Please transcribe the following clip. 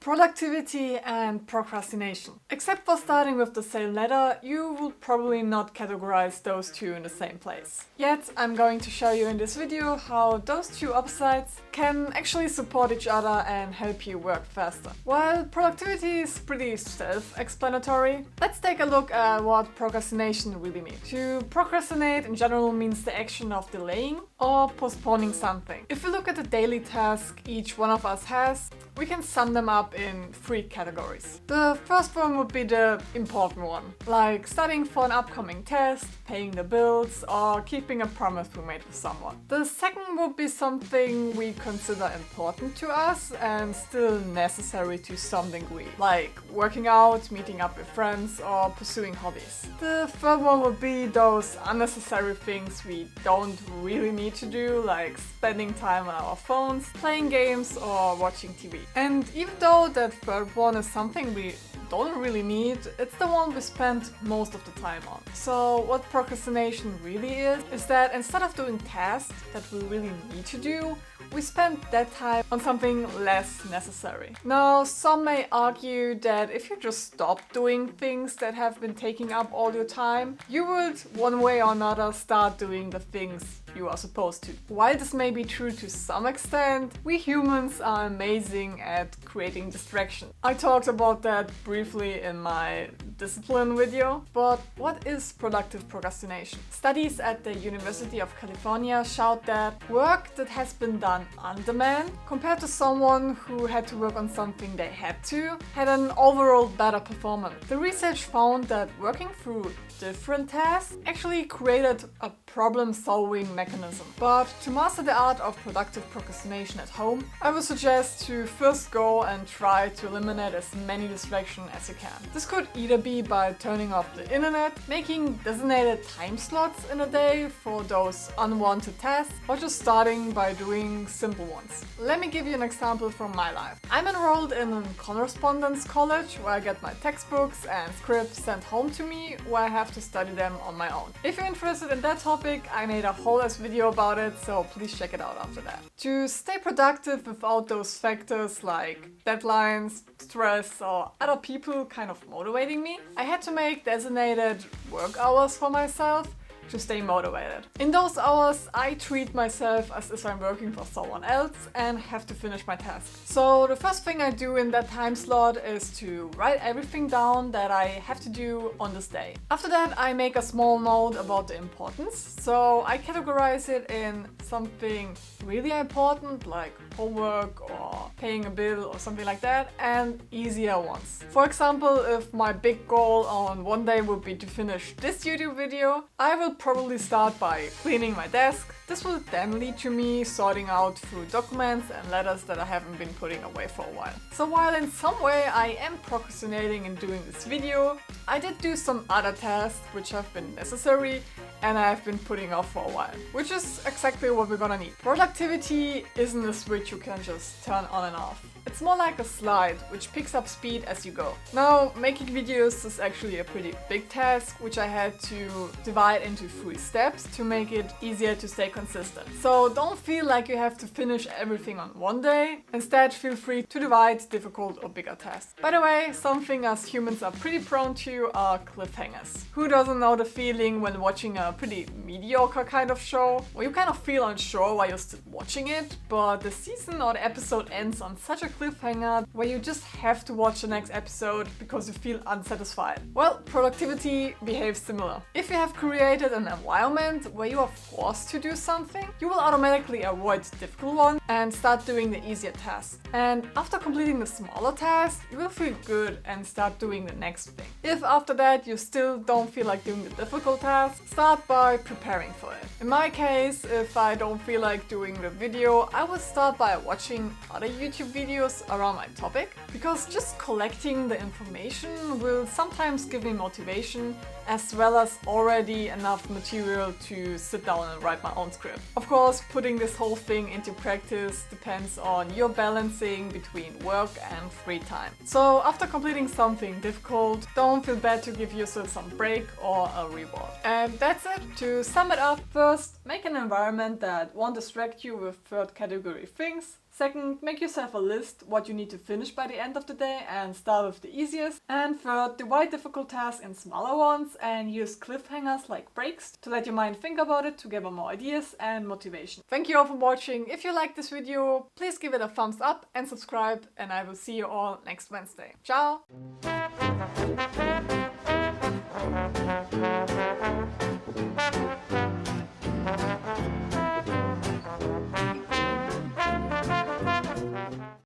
Productivity and procrastination. Except for starting with the same letter, you will probably not categorize those two in the same place. Yet, I'm going to show you in this video how those two opposites can actually support each other and help you work faster. While productivity is pretty self-explanatory, let's take a look at what procrastination really means. To procrastinate in general means the action of delaying or postponing something. If we look at the daily task each one of us has, we can sum them up in three categories. The first one would be the important one, like studying for an upcoming test, paying the bills, or keeping a promise we made with someone. The second would be something we consider important to us and still necessary to some degree, like working out, meeting up with friends, or pursuing hobbies. The third one would be those unnecessary things we don't really need to do, like spending time on our phones, playing games, or watching TV. And even though that third one is something we don't really need, it's the one we spend most of the time on. So what procrastination really is that instead of doing tasks that we really need to do, we spend that time on something less necessary. Now, some may argue that if you just stop doing things that have been taking up all your time, you would one way or another start doing the things you are supposed to. While this may be true to some extent, we humans are amazing at creating distraction. I talked about that briefly in my discipline video, but what is productive procrastination? Studies at the University of California showed that work that has been done on demand compared to someone who had to work on something they had an overall better performance. The research found that working through different tasks actually created a problem-solving mechanism. But to master the art of productive procrastination at home, I would suggest to first go and try to eliminate as many distractions as you can. This could either be by turning off the internet, making designated time slots in a day for those unwanted tasks, or just starting by doing simple ones. Let me give you an example from my life. I'm enrolled in a correspondence college where I get my textbooks and scripts sent home to me where I have to study them on my own. If you're interested in that topic, I made a whole ass video about it, so please check it out after that. To stay productive without those factors like deadlines, stress, or other people kind of motivating me, I had to make designated work hours for myself to stay motivated. In those hours, I treat myself as if I'm working for someone else and have to finish my task. So the first thing I do in that time slot is to write everything down that I have to do on this day. After that, I make a small note about the importance. So I categorize it in something really important, like homework or paying a bill or something like that, and easier ones. For example, if my big goal on one day would be to finish this YouTube video, I will probably start by cleaning my desk. This will then lead to me sorting out through documents and letters that I haven't been putting away for a while. So while in some way I am procrastinating in doing this video, I did do some other tasks which have been necessary and I've been putting off for a while, which is exactly what we're gonna need. Productivity isn't a switch you can just turn on and off. It's more like a slide, which picks up speed as you go. Now, making videos is actually a pretty big task, which I had to divide into 3 steps to make it easier to stay consistent. So don't feel like you have to finish everything on one day. Instead, feel free to divide difficult or bigger tasks. By the way, something us humans are pretty prone to are cliffhangers. Who doesn't know the feeling when watching a pretty mediocre kind of show, where you kind of feel unsure while you're still watching it, but the season or the episode ends on such a cliffhanger where you just have to watch the next episode because you feel unsatisfied. Well, productivity behaves similar. If you have created an environment where you are forced to do something, you will automatically avoid difficult ones and start doing the easier tasks. And after completing the smaller task, you will feel good and start doing the next thing. If after that you still don't feel like doing the difficult task, start by preparing for it. In my case, if I don't feel like doing the video, I will start by watching other YouTube videos around my topic, because just collecting the information will sometimes give me motivation as well as already enough material to sit down and write my own script. Of course, putting this whole thing into practice depends on your balancing between work and free time. So after completing something difficult, don't feel bad to give yourself some break or a reward. And that's it. To sum it up, first, make an environment that won't distract you with third category things. Second, make yourself a list what you need to finish by the end of the day and start with the easiest. And third, divide difficult tasks in smaller ones and use cliffhangers like breaks to let your mind think about it to gather more ideas and motivation. Thank you all for watching. If you liked this video, please give it a thumbs up and subscribe, and I will see you all next Wednesday. Ciao!